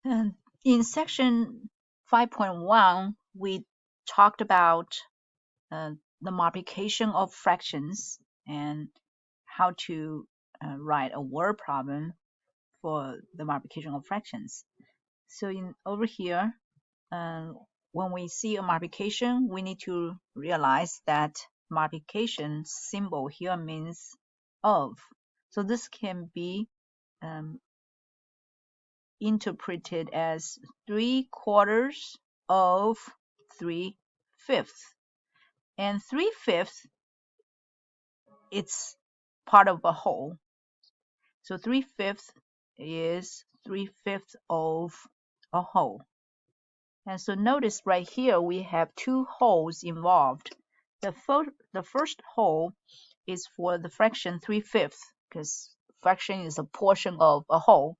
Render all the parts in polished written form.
And in section 5.1, we talked about the multiplication of fractions and how to write a word problem for the multiplication of fractions. So over here, when we see a multiplication, we need to realize that multiplication symbol here means of. So this can be interpreted as 3/4 of 3/5. And 3/5, it's part of a whole. So 3/5 is 3/5 of a whole. And so notice right here we have two wholes involved. The first whole is for the fraction 3/5, because fraction is a portion of a whole.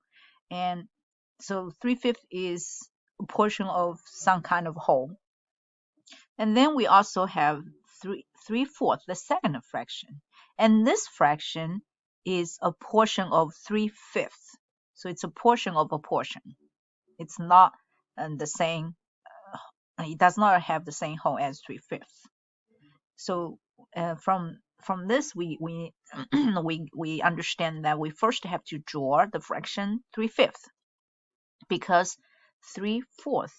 And so 3/5 is a portion of some kind of whole. And then we also have 3/4, the second fraction. And this fraction is a portion of 3/5. So it's a portion of a portion. It's not the same. It does not have the same whole as 3/5. So from this we we understand that we first have to draw the fraction 3/5, because 3/4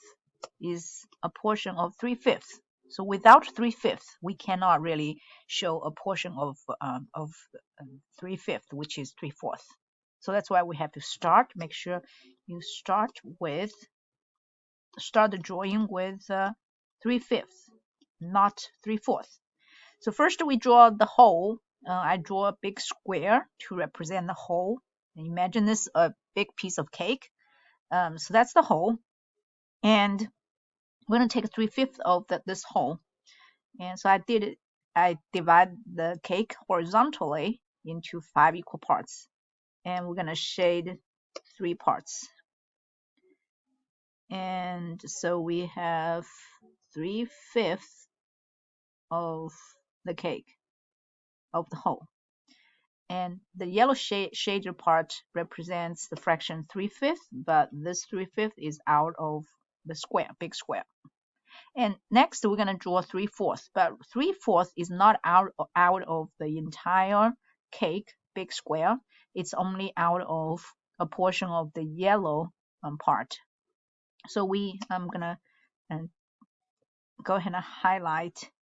is a portion of 3/5. So without 3/5, we cannot really show a portion of 3/5, which is 3/4. So that's why we have to start. Make sure you start the drawing with 3/5, not 3/4. So first we draw the whole. I draw a big square to represent the whole. And imagine this a big piece of cake. So that's the whole. And we're going to take 3/5 of this whole. And so I divide the cake horizontally into 5 equal parts. And we're going to shade 3 parts. And so we have 3/5 of the cake, of the whole. And the yellow shaded part represents the fraction 3/5, but this 3/5 is out of the square, big square. And next we're going to draw 3/4, but 3/4 is not out of the entire cake, big square. It's only out of a portion of the yellow part. So I'm going to go ahead and highlight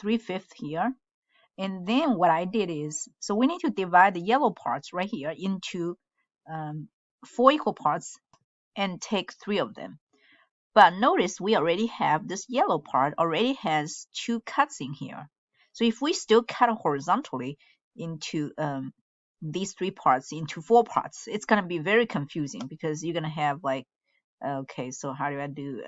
3/5 here. And then what I did is, so we need to divide the yellow parts right here into 4 equal parts and take 3 of them. But notice we already have this yellow part already has 2 cuts in here. So if we still cut horizontally into these 3 parts into 4 parts, it's going to be very confusing, because you're going to have like, okay, so how do I do,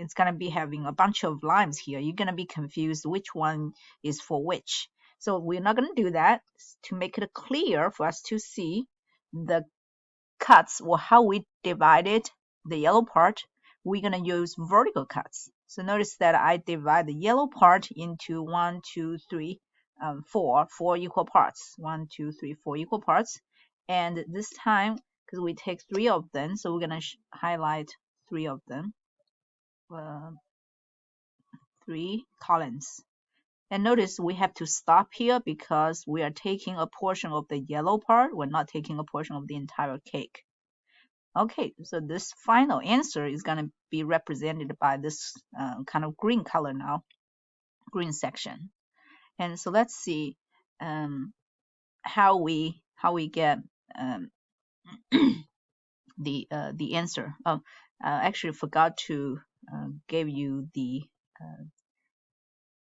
it's going to be having a bunch of lines here. You're going to be confused which one is for which. So we're not going to do that. To make it clear for us to see the cuts, or how we divided the yellow part, we're going to use vertical cuts. So notice that I divide the yellow part into 1, 2, 3, 4 equal parts. 1, 2, 3, 4 equal parts. And this time, because we take 3 of them, so we're going to highlight 3 of them. 3 columns. And notice we have to stop here because we are taking a portion of the yellow part. We're not taking a portion of the entire cake. Okay, so this final answer is going to be represented by this kind of green color now, green section. And so let's see how we get the answer. Oh, I actually forgot to give you the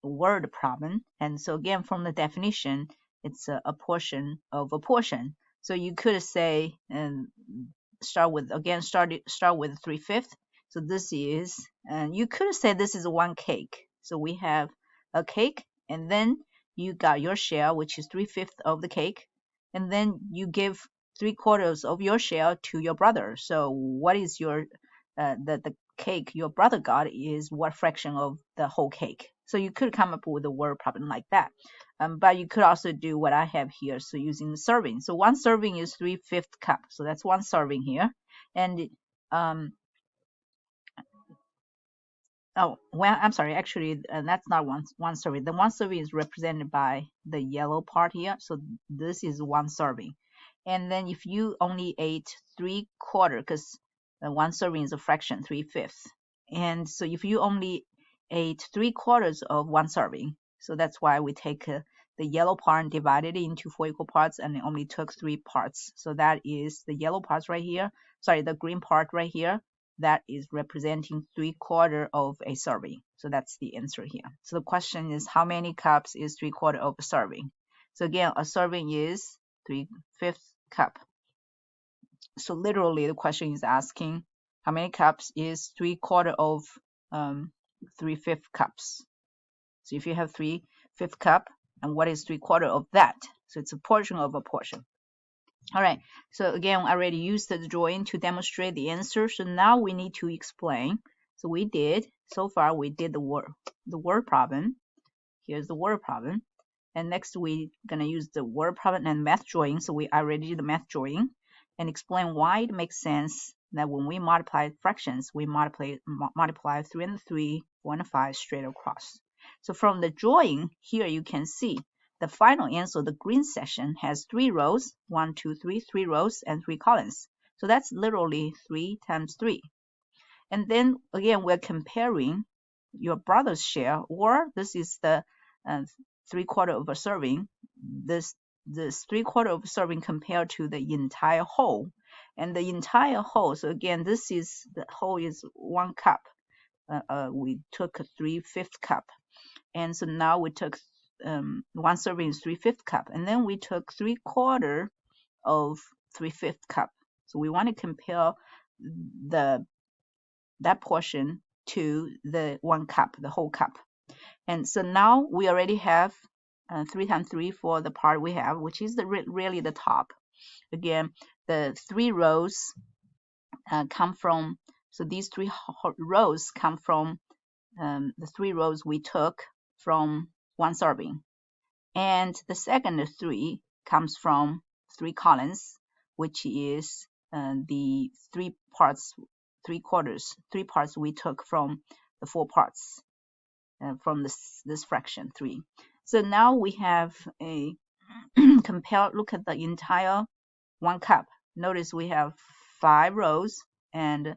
word problem. And so again, from the definition, it's a portion of a portion. So you could say, start with 3/5. So this is, and you could say this is one cake. So we have a cake, and then you got your share, which is 3/5 of the cake, and then you give 3/4 of your share to your brother. So what is your the cake your brother got is what fraction of the whole cake? So you could come up with a word problem like that. But you could also do what I have here. So using the serving. So one serving is 3/5 cup. So that's one serving here. And oh, well, I'm sorry. Actually, that's not one serving. The one serving is represented by the yellow part here. So this is one serving. And then if you only ate 3/4, because one serving is a fraction, 3/5. And so if you only ate 3/4 of one serving, so that's why we take the yellow part and divided it into 4 equal parts, and it only took 3 parts. So that is the yellow parts right here. Sorry, the green part right here. That is representing 3/4 of a serving. So that's the answer here. So the question is, how many cups is 3/4 of a serving? So again, a serving is 3/5 cup. So literally the question is asking, how many cups is 3/4 of 3/5 cups? So if you have 3/5 cup, and what is 3/4 of that? So it's a portion of a portion. All right, so again, I already used the drawing to demonstrate the answer. So now we need to explain. So so far we did the word problem. Here's the word problem. And next we're gonna use the word problem and math drawing. So I already did the math drawing and explain why it makes sense that when we multiply fractions, we multiply 3 and 3, 4 and 5 straight across. So from the drawing here, you can see the final answer, the green section, has 3 rows, 1, 2, 3, 3 rows and 3 columns. So that's literally 3 times 3. And then again, we're comparing your brother's share, or this is the 3/4 of a serving. This 3/4 of a serving compared to the entire whole, and the entire whole. So again, this is the whole is 1 cup. We took a 3/5 cup, and so now we took one serving is 3/5 cup, and then we took 3/4 of 3/5 cup. So we want to compare that portion to the 1 cup, the whole cup. And so now we already have 3 times 3 for the part we have, which is really the top. Again, the 3 rows come from, so these 3 rows come from the 3 rows we took from 1 serving. And the second 3 comes from 3 columns, which is the 3 parts, 3 parts we took from the 4 parts from this fraction 3. So now we have a look at the entire 1 cup. Notice we have 5 rows and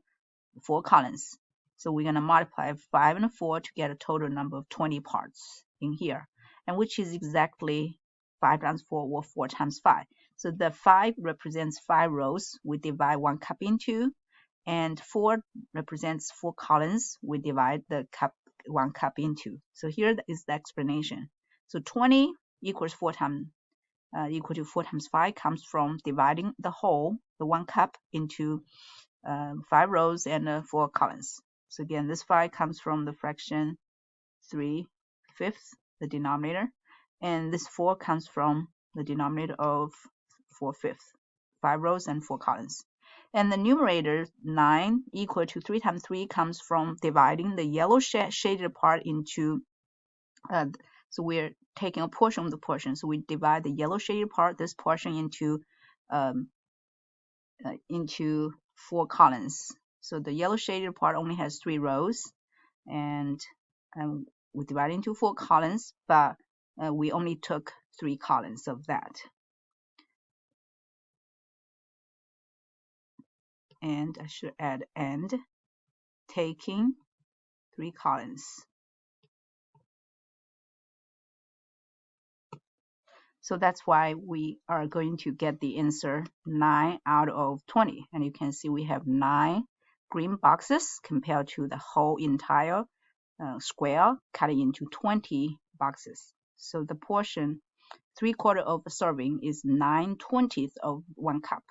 4 columns. So we're going to multiply 5 and 4 to get a total number of 20 parts in here, and which is exactly 5 times 4 or 4 times 5. So the 5 represents 5 rows we divide 1 cup into, and 4 represents 4 columns we divide the 1 cup into. So here is the explanation. So 20 equals 4 times equal to 4 times 5 comes from dividing the whole, the 1 cup, into 5 rows and 4 columns. So again, this 5 comes from the fraction 3/5, the denominator, and this 4 comes from the denominator of 4/5, 5 rows and 4 columns. And the numerator 9 equal to 3 times 3 comes from dividing the yellow shaded part into, so we're taking a portion of the portion. So we divide the yellow shaded part, this portion, into 4 columns. So the yellow shaded part only has 3 rows, and we divide into 4 columns, but we only took 3 columns of that. And I should add and, taking 3 columns. So that's why we are going to get the answer 9 out of 20. And you can see we have 9 green boxes compared to the whole entire square cutting into 20 boxes. So the portion 3/4 of a serving is 9/20 of 1 cup.